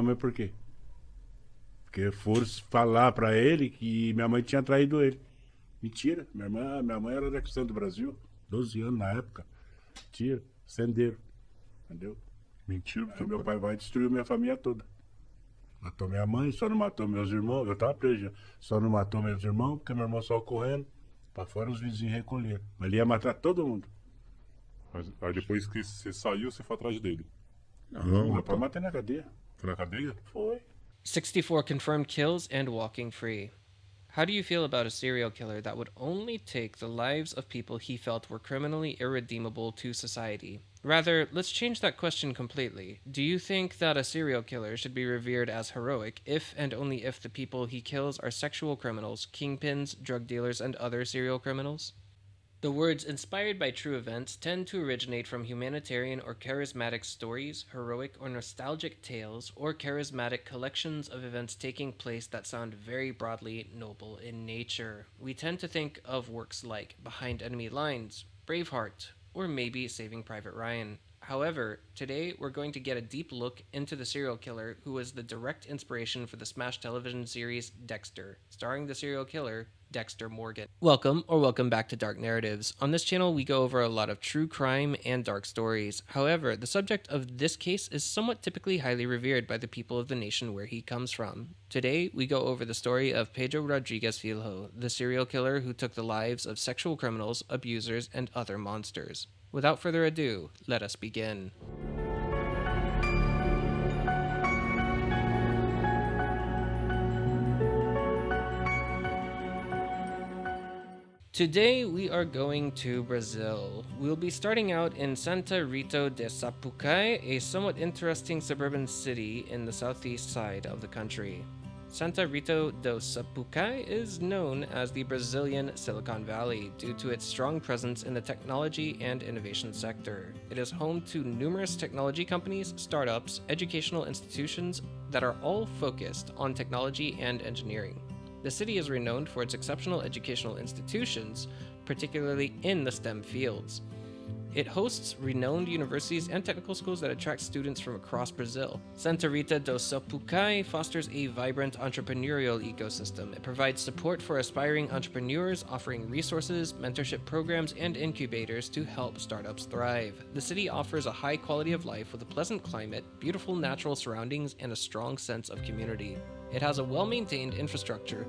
Mas por quê? Porque foram falar pra ele que minha mãe tinha traído ele. Mentira. Minha mãe era da questão do Brasil, 12 anos na época. Mentira. Sendeiro. Entendeu? Mentira, Aí meu pai vai e destruiu minha família toda. Matou minha mãe, só não matou meus irmãos. Eu tava preso já. Só não matou meus irmãos, porque meu irmão só correndo. Pra fora os vizinhos recolheram. Mas ele ia matar todo mundo. Aí depois que você saiu, você foi atrás dele. Não, meu pai matei na cadeia. Foi na cadeia? Foi. 64 confirmed kills and walking free. How do you feel about a serial killer that would only take the lives of people he felt were criminally irredeemable to society? Rather, let's change that question completely. Do you think that a serial killer should be revered as heroic if and only if the people he kills are sexual criminals, kingpins, drug dealers, and other serial criminals? The words inspired by true events tend to originate from humanitarian or charismatic stories, heroic or nostalgic tales, or charismatic collections of events taking place that sound very broadly noble in nature. We tend to think of works like Behind Enemy Lines, Braveheart, or maybe Saving Private Ryan. However, today we're going to get a deep look into the serial killer who was the direct inspiration for the smash television series Dexter, starring the serial killer Dexter Morgan. Welcome back to Dark Narratives. On this channel, we go over a lot of true crime and dark stories. However, the subject of this case is somewhat typically highly revered by the people of the nation where he comes from. Today, we go over the story of Pedro Rodrigues Filho, the serial killer who took the lives of sexual criminals, abusers, and other monsters. Without further ado, let us begin. Today we are going to Brazil. We'll be starting out in Santa Rita de Sapucaí, a somewhat interesting suburban city in the southeast side of the country. Santa Rita do Sapucaí is known as the Brazilian Silicon Valley due to its strong presence in the technology and innovation sector. It is home to numerous technology companies, startups, educational institutions that are all focused on technology and engineering. The city is renowned for its exceptional educational institutions, particularly in the STEM fields. It hosts renowned universities and technical schools that attract students from across Brazil. Santa Rita do Sapucaí fosters a vibrant entrepreneurial ecosystem. It provides support for aspiring entrepreneurs, offering resources, mentorship programs, and incubators to help startups thrive. The city offers a high quality of life with a pleasant climate, beautiful natural surroundings, and a strong sense of community. It has a well-maintained infrastructure,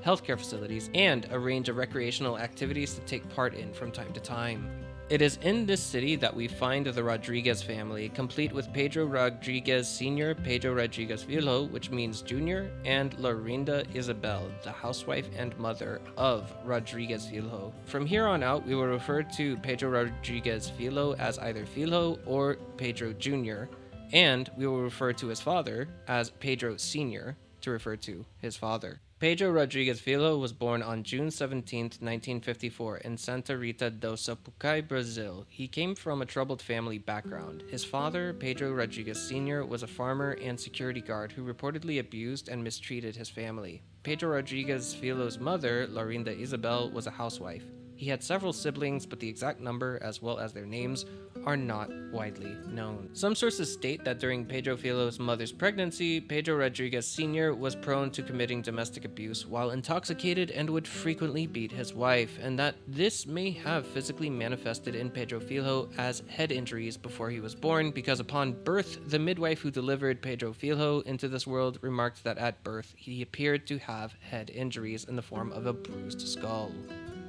healthcare facilities, and a range of recreational activities to take part in from time to time. It is in this city that we find the Rodrigues family, complete with Pedro Rodrigues Sr., Pedro Rodrigues Filho, which means junior, and Lorinda Isabel, the housewife and mother of Rodrigues Filho. From here on out, we will refer to Pedro Rodrigues Filho as either Filho or Pedro Jr., and we will refer to his father as Pedro Sr., to refer to his father. Pedro Rodrigues Filho was born on June 17, 1954 in Santa Rita do Sapucaí, Brazil. He came from a troubled family background. His father, Pedro Rodrigues Sr., was a farmer and security guard who reportedly abused and mistreated his family. Pedro Rodrigues Filho's mother, Lorinda Isabel, was a housewife. He had several siblings, but the exact number, as well as their names, are not widely known. Some sources state that during Pedro Filho's mother's pregnancy, Pedro Rodrigues Sr. was prone to committing domestic abuse while intoxicated and would frequently beat his wife, and that this may have physically manifested in Pedro Filho as head injuries before he was born, because upon birth, the midwife who delivered Pedro Filho into this world remarked that at birth, he appeared to have head injuries in the form of a bruised skull.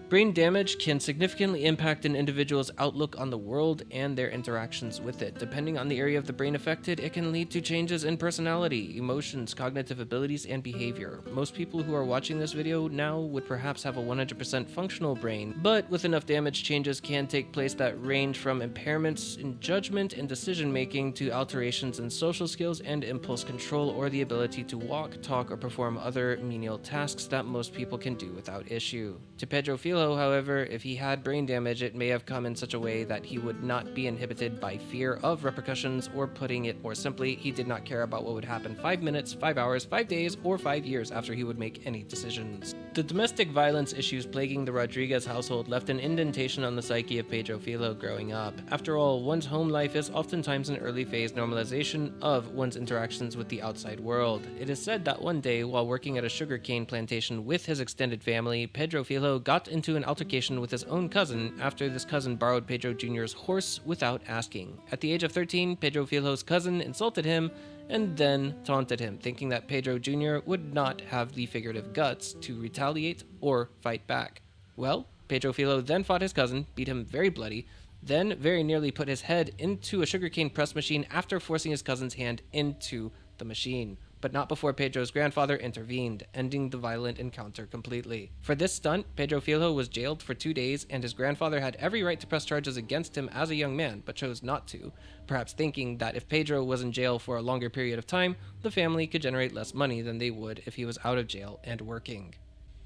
Brain damage can significantly impact an individual's outlook on the world and their interactions with it. Depending on the area of the brain affected, it can lead to changes in personality, emotions, cognitive abilities, and behavior. Most people who are watching this video now would perhaps have a 100% functional brain, but with enough damage, changes can take place that range from impairments in judgment and decision-making to alterations in social skills and impulse control, or the ability to walk, talk, or perform other menial tasks that most people can do without issue. To Pedro Filho, however, if he had brain damage, it may have come in such a way that he would not be inhibited by fear of repercussions, or putting it more simply, he did not care about what would happen 5 minutes, 5 hours, 5 days, or 5 years after he would make any decisions. The domestic violence issues plaguing the Rodriguez household left an indentation on the psyche of Pedro Filho growing up. After all, one's home life is oftentimes an early phase normalization of one's interactions with the outside world. It is said that one day, while working at a sugarcane plantation with his extended family, Pedro Filho got into an altercation with his own cousin after this cousin borrowed Pedro Jr.'s horse without asking. At the age of 13, Pedro Filho's cousin insulted him and then taunted him, thinking that Pedro Jr. would not have the figurative guts to retaliate or fight back. Well, Pedro Filho then fought his cousin, beat him very bloody, then very nearly put his head into a sugarcane press machine after forcing his cousin's hand into the machine, but not before Pedro's grandfather intervened, ending the violent encounter completely. For this stunt, Pedro Filho was jailed for 2 days, and his grandfather had every right to press charges against him as a young man, but chose not to, perhaps thinking that if Pedro was in jail for a longer period of time, the family could generate less money than they would if he was out of jail and working.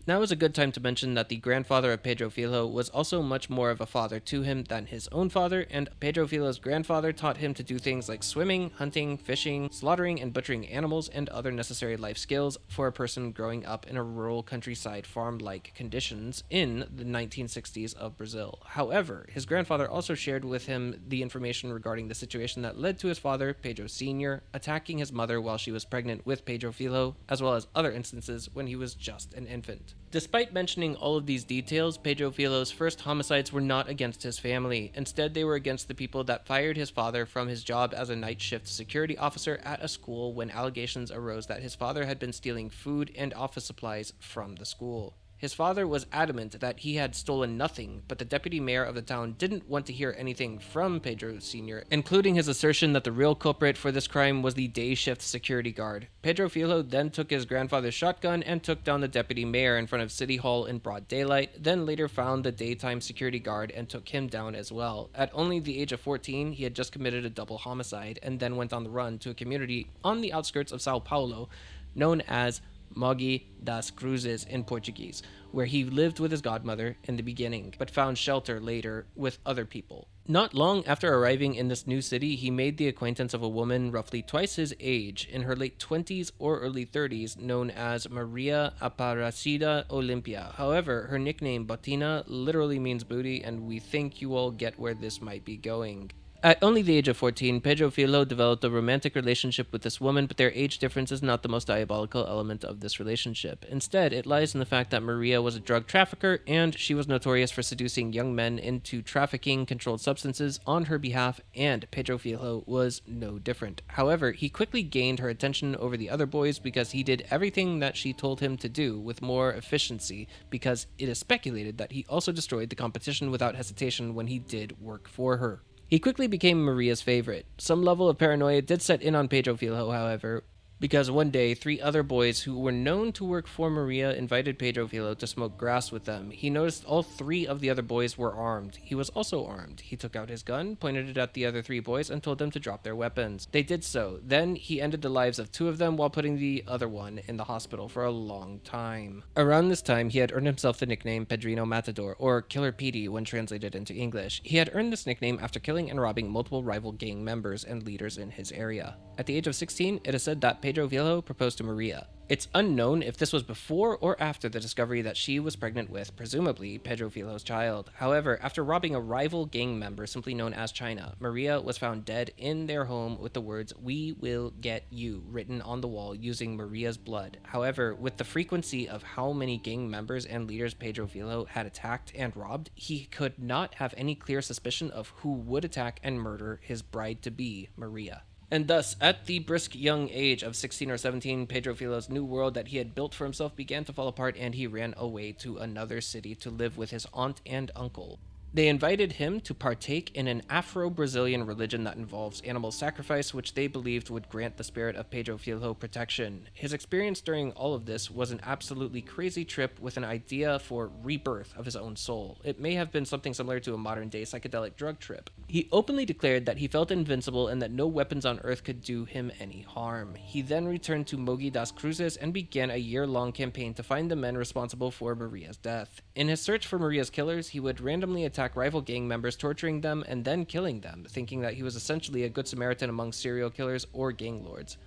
Now is a good time to mention that the grandfather of Pedro Filho was also much more of a father to him than his own father, and Pedro Filho's grandfather taught him to do things like swimming, hunting, fishing, slaughtering and butchering animals, and other necessary life skills for a person growing up in a rural countryside farm-like conditions in the 1960s of Brazil. However, his grandfather also shared with him the information regarding the situation that led to his father, Pedro Sr., attacking his mother while she was pregnant with Pedro Filho, as well as other instances when he was just an infant. Despite mentioning all of these details, Pedro Filho's first homicides were not against his family. Instead, they were against the people that fired his father from his job as a night shift security officer at a school when allegations arose that his father had been stealing food and office supplies from the school. His father was adamant that he had stolen nothing, but the deputy mayor of the town didn't want to hear anything from Pedro Sr., including his assertion that the real culprit for this crime was the day shift security guard. Pedro Filho then took his grandfather's shotgun and took down the deputy mayor in front of City Hall in broad daylight, then later found the daytime security guard and took him down as well. At only the age of 14, he had just committed a double homicide and then went on the run to a community on the outskirts of Sao Paulo known as Mogi das Cruzes in Portuguese, where he lived with his godmother in the beginning, but found shelter later with other people. Not long after arriving in this new city, he made the acquaintance of a woman roughly twice his age, in her late 20s or early 30s, known as Maria Aparecida Olimpia. However, her nickname Botina literally means booty, and we think you all get where this might be going. At only the age of 14, Pedro Filho developed a romantic relationship with this woman, but their age difference is not the most diabolical element of this relationship. Instead, it lies in the fact that Maria was a drug trafficker, and she was notorious for seducing young men into trafficking controlled substances on her behalf, and Pedro Filho was no different. However, he quickly gained her attention over the other boys because he did everything that she told him to do with more efficiency, because it is speculated that he also destroyed the competition without hesitation when he did work for her. He quickly became Maria's favorite. Some level of paranoia did set in on Pedro Filho, however, because one day, 3 other boys who were known to work for Maria invited Pedro Filho to smoke grass with them. He noticed all 3 of the other boys were armed. He was also armed. He took out his gun, pointed it at the other 3 boys, and told them to drop their weapons. They did so. Then he ended the lives of 2 of them while putting the other one in the hospital for a long time. Around this time, he had earned himself the nickname Pedrino Matador, or Killer Petey when translated into English. He had earned this nickname after killing and robbing multiple rival gang members and leaders in his area. At the age of 16, it is said that Pedro Filho proposed to Maria. It's unknown if this was before or after the discovery that she was pregnant with, presumably, Pedro Filho's child. However, after robbing a rival gang member simply known as China, Maria was found dead in their home with the words, "We will get you," written on the wall using Maria's blood. However, with the frequency of how many gang members and leaders Pedro Filho had attacked and robbed, he could not have any clear suspicion of who would attack and murder his bride-to-be, Maria. And thus, at the brisk young age of 16 or 17, Pedro Filho's new world that he had built for himself began to fall apart, and he ran away to another city to live with his aunt and uncle. They invited him to partake in an Afro-Brazilian religion that involves animal sacrifice, which they believed would grant the spirit of Pedro Filho protection. His experience during all of this was an absolutely crazy trip with an idea for rebirth of his own soul. It may have been something similar to a modern-day psychedelic drug trip. He openly declared that he felt invincible and that no weapons on earth could do him any harm. He then returned to Mogi das Cruzes and began a year-long campaign to find the men responsible for Maria's death. In his search for Maria's killers, he would randomly attack rival gang members, torturing them and then killing them, thinking that he was essentially a good Samaritan among serial killers or gang lords.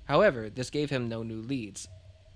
However, this gave him no new leads.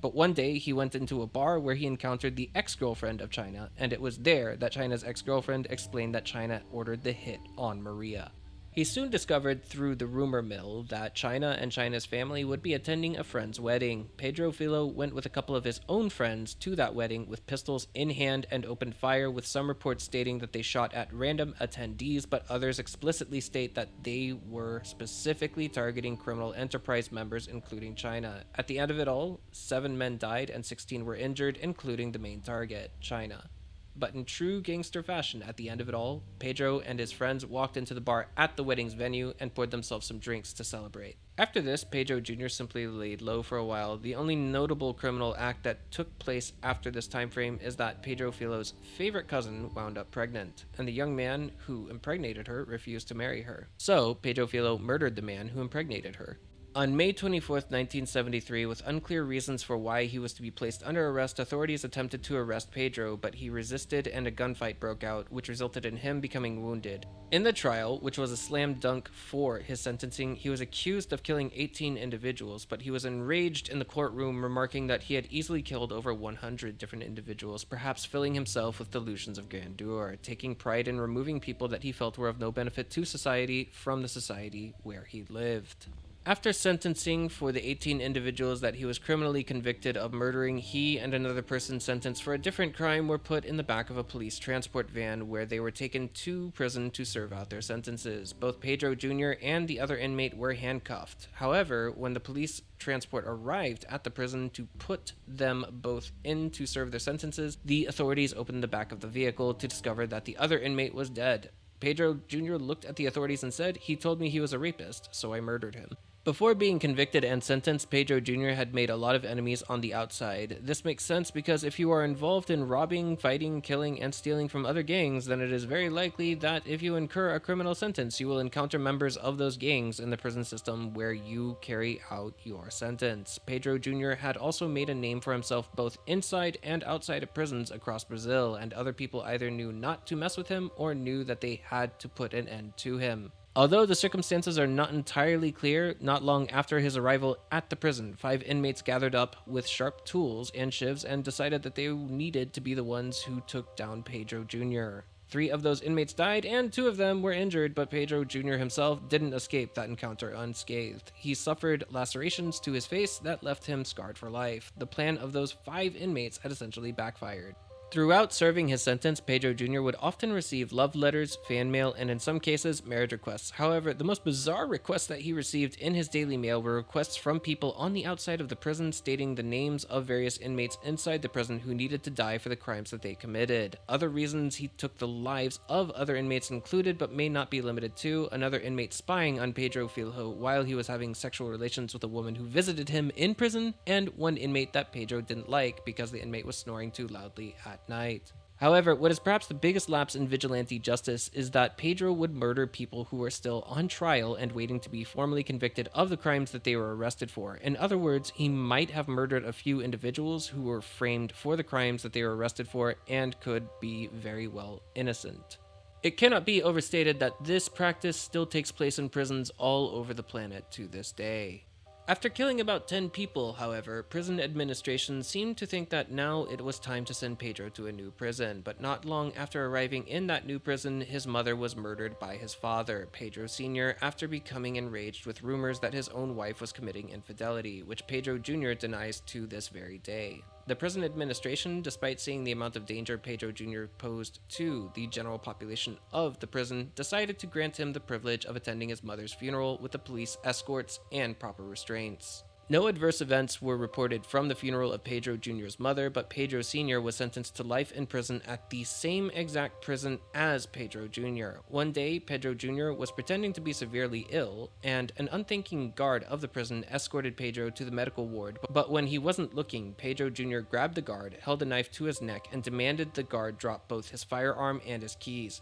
But one day, he went into a bar where he encountered the ex-girlfriend of China, and it was there that China's ex-girlfriend explained that China ordered the hit on Maria. He soon discovered through the rumor mill that China and China's family would be attending a friend's wedding. Pedro Filho went with a couple of his own friends to that wedding with pistols in hand and opened fire, with some reports stating that they shot at random attendees, but others explicitly state that they were specifically targeting criminal enterprise members, including China. At the end of it all, 7 men died and 16 were injured, including the main target, China. But in true gangster fashion, at the end of it all, Pedro and his friends walked into the bar at the wedding's venue and poured themselves some drinks to celebrate. After this, Pedro Jr. simply laid low for a while. The only notable criminal act that took place after this time frame is that Pedro Filho's favorite cousin wound up pregnant, and the young man who impregnated her refused to marry her. So, Pedro Filho murdered the man who impregnated her. On May 24, 1973, with unclear reasons for why he was to be placed under arrest, authorities attempted to arrest Pedro, but he resisted and a gunfight broke out, which resulted in him becoming wounded. In the trial, which was a slam dunk for his sentencing, he was accused of killing 18 individuals, but he was enraged in the courtroom, remarking that he had easily killed over 100 different individuals, perhaps filling himself with delusions of grandeur, taking pride in removing people that he felt were of no benefit to society from the society where he lived. After sentencing for the 18 individuals that he was criminally convicted of murdering, he and another person sentenced for a different crime were put in the back of a police transport van where they were taken to prison to serve out their sentences. Both Pedro Jr. and the other inmate were handcuffed. However, when the police transport arrived at the prison to put them both in to serve their sentences, the authorities opened the back of the vehicle to discover that the other inmate was dead. Pedro Jr. looked at the authorities and said, "He told me he was a rapist, so I murdered him." Before being convicted and sentenced, Pedro Jr. had made a lot of enemies on the outside. This makes sense because if you are involved in robbing, fighting, killing, and stealing from other gangs, then it is very likely that if you incur a criminal sentence, you will encounter members of those gangs in the prison system where you carry out your sentence. Pedro Jr. had also made a name for himself both inside and outside of prisons across Brazil, and other people either knew not to mess with him or knew that they had to put an end to him. Although the circumstances are not entirely clear, not long after his arrival at the prison, 5 inmates gathered up with sharp tools and shivs and decided that they needed to be the ones who took down Pedro Jr. 3 of those inmates died and 2 of them were injured, but Pedro Jr. himself didn't escape that encounter unscathed. He suffered lacerations to his face that left him scarred for life. The plan of those 5 inmates had essentially backfired. Throughout serving his sentence, Pedro Jr. would often receive love letters, fan mail, and in some cases, marriage requests. However, the most bizarre requests that he received in his daily mail were requests from people on the outside of the prison stating the names of various inmates inside the prison who needed to die for the crimes that they committed. Other reasons he took the lives of other inmates included, but may not be limited to, another inmate spying on Pedro Filho while he was having sexual relations with a woman who visited him in prison, and one inmate that Pedro didn't like because the inmate was snoring too loudly at night. However, what is perhaps the biggest lapse in vigilante justice is that Pedro would murder people who were still on trial and waiting to be formally convicted of the crimes that they were arrested for. In other words, he might have murdered a few individuals who were framed for the crimes that they were arrested for and could be very well innocent. It cannot be overstated that this practice still takes place in prisons all over the planet to this day. After killing about 10 people, however, prison administration seemed to think that now it was time to send Pedro to a new prison, but not long after arriving in that new prison, his mother was murdered by his father, Pedro Sr., after becoming enraged with rumors that his own wife was committing infidelity, which Pedro Jr. denies to this very day. The prison administration, despite seeing the amount of danger Pedro Jr. posed to the general population of the prison, decided to grant him the privilege of attending his mother's funeral with the police escorts and proper restraints. No adverse events were reported from the funeral of Pedro Jr.'s mother, but Pedro Sr. was sentenced to life in prison at the same exact prison as Pedro Jr. One day, Pedro Jr. was pretending to be severely ill, and an unthinking guard of the prison escorted Pedro to the medical ward, but when he wasn't looking, Pedro Jr. grabbed the guard, held a knife to his neck, and demanded the guard drop both his firearm and his keys.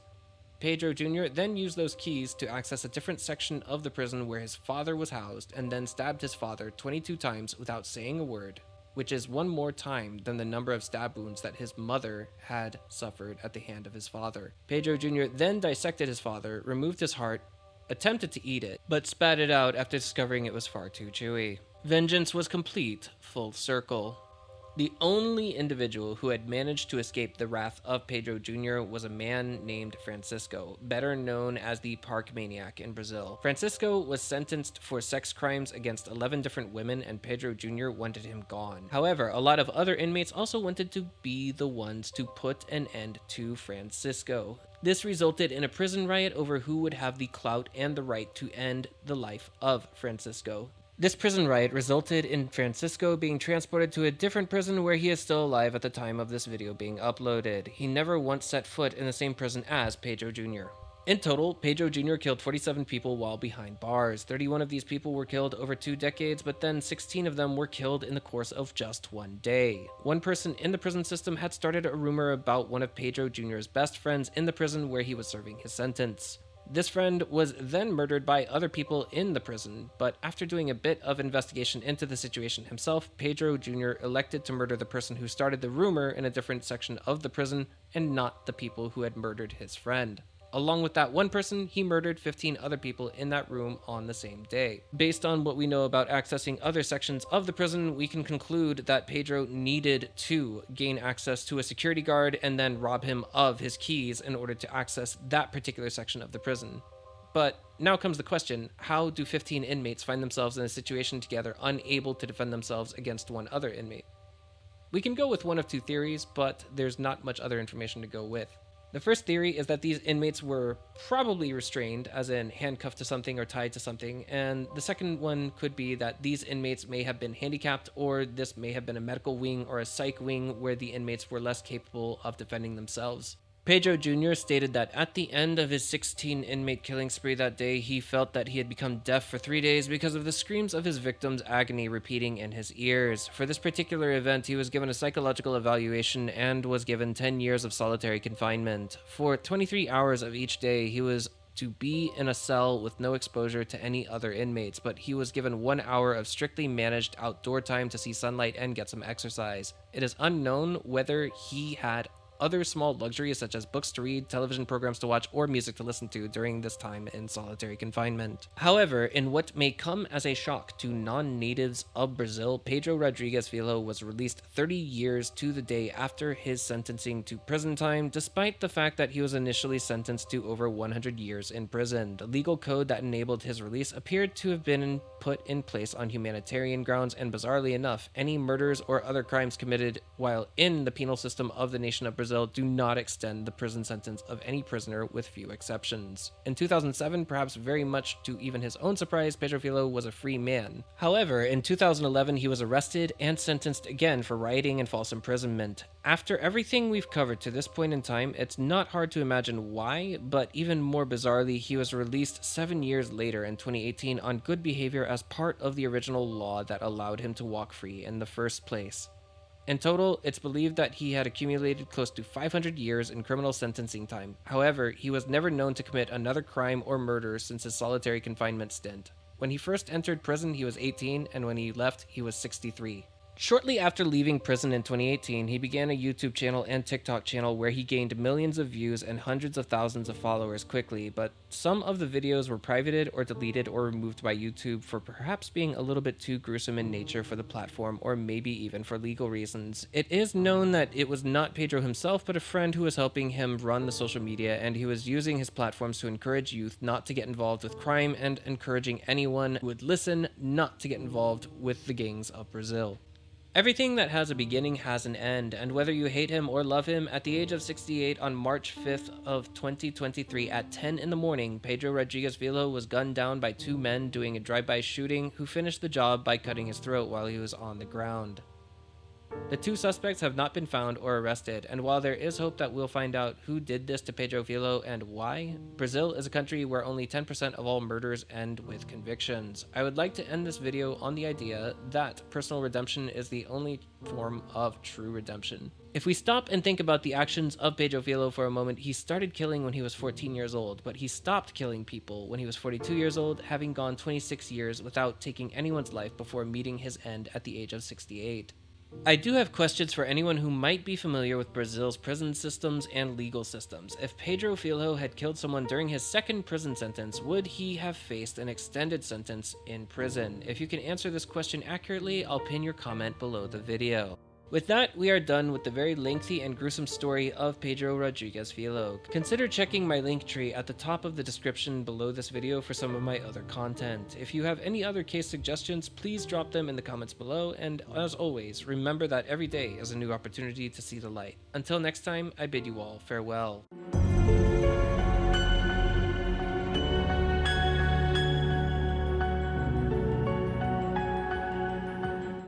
Pedro Jr. then used those keys to access a different section of the prison where his father was housed, and then stabbed his father 22 times without saying a word, which is one more time than the number of stab wounds that his mother had suffered at the hand of his father. Pedro Jr. then dissected his father, removed his heart, attempted to eat it, but spat it out after discovering it was far too chewy. Vengeance was complete, full circle. The only individual who had managed to escape the wrath of Pedro Jr. was a man named Francisco, better known as the Park Maniac in Brazil. Francisco was sentenced for sex crimes against 11 different women, and Pedro Jr. wanted him gone. However, a lot of other inmates also wanted to be the ones to put an end to Francisco. This resulted in a prison riot over who would have the clout and the right to end the life of Francisco. This prison riot resulted in Francisco being transported to a different prison where he is still alive at the time of this video being uploaded. He never once set foot in the same prison as Pedro Jr. In total, Pedro Jr. killed 47 people while behind bars. 31 of these people were killed over 2 decades, but then 16 of them were killed in the course of just 1 day. One person in the prison system had started a rumor about one of Pedro Jr.'s best friends in the prison where he was serving his sentence. This friend was then murdered by other people in the prison, but after doing a bit of investigation into the situation himself, Pedro Jr. elected to murder the person who started the rumor in a different section of the prison and not the people who had murdered his friend. Along with that one person, he murdered 15 other people in that room on the same day. Based on what we know about accessing other sections of the prison, we can conclude that Pedro needed to gain access to a security guard and then rob him of his keys in order to access that particular section of the prison. But now comes the question, how do 15 inmates find themselves in a situation together unable to defend themselves against one other inmate? We can go with one of 2 theories, but there's not much other information to go with. The first theory is that these inmates were probably restrained, as in handcuffed to something or tied to something, and the second one could be that these inmates may have been handicapped, or this may have been a medical wing or a psych wing where the inmates were less capable of defending themselves. Pedro Jr. stated that at the end of his 16 inmate killing spree that day, he felt that he had become deaf for 3 days because of the screams of his victims' agony repeating in his ears. For this particular event, he was given a psychological evaluation and was given 10 years of solitary confinement. For 23 hours of each day, he was to be in a cell with no exposure to any other inmates, but he was given 1 hour of strictly managed outdoor time to see sunlight and get some exercise. It is unknown whether he had other small luxuries such as books to read, television programs to watch, or music to listen to during this time in solitary confinement. However, in what may come as a shock to non-natives of Brazil, Pedro Rodrigues Filho was released 30 years to the day after his sentencing to prison time, despite the fact that he was initially sentenced to over 100 years in prison. The legal code that enabled his release appeared to have been put in place on humanitarian grounds, and bizarrely enough, any murders or other crimes committed while in the penal system of the nation of Brazil do not extend the prison sentence of any prisoner, with few exceptions. In 2007, perhaps very much to even his own surprise, Pedro Filho was a free man. However, in 2011, he was arrested and sentenced again for rioting and false imprisonment. After everything we've covered to this point in time, it's not hard to imagine why, but even more bizarrely, he was released 7 years later in 2018 on good behavior as part of the original law that allowed him to walk free in the first place. In total, it's believed that he had accumulated close to 500 years in criminal sentencing time. However, he was never known to commit another crime or murder since his solitary confinement stint. When he first entered prison, he was 18, and when he left, he was 63. Shortly after leaving prison in 2018, he began a YouTube channel and TikTok channel where he gained millions of views and hundreds of thousands of followers quickly, but some of the videos were privated or deleted or removed by YouTube for perhaps being a little bit too gruesome in nature for the platform, or maybe even for legal reasons. It is known that it was not Pedro himself, but a friend who was helping him run the social media, and he was using his platforms to encourage youth not to get involved with crime and encouraging anyone who would listen not to get involved with the gangs of Brazil. Everything that has a beginning has an end, and whether you hate him or love him, at the age of 68 on March 5th of 2023 at 10 in the morning, Pedro Rodrigues Filho was gunned down by 2 men doing a drive-by shooting who finished the job by cutting his throat while he was on the ground. The 2 suspects have not been found or arrested, and while there is hope that we'll find out who did this to Pedro Filho and why, Brazil is a country where only 10% of all murders end with convictions. I would like to end this video on the idea that personal redemption is the only form of true redemption. If we stop and think about the actions of Pedro Filho for a moment, he started killing when he was 14 years old, but he stopped killing people when he was 42 years old, having gone 26 years without taking anyone's life before meeting his end at the age of 68. I do have questions for anyone who might be familiar with Brazil's prison systems and legal systems. If Pedro Filho had killed someone during his second prison sentence, would he have faced an extended sentence in prison? If you can answer this question accurately, I'll pin your comment below the video. With that, we are done with the very lengthy and gruesome story of Pedro Rodrigues Filho. Consider checking my link tree at the top of the description below this video for some of my other content. If you have any other case suggestions, please drop them in the comments below, and as always, remember that every day is a new opportunity to see the light. Until next time, I bid you all farewell.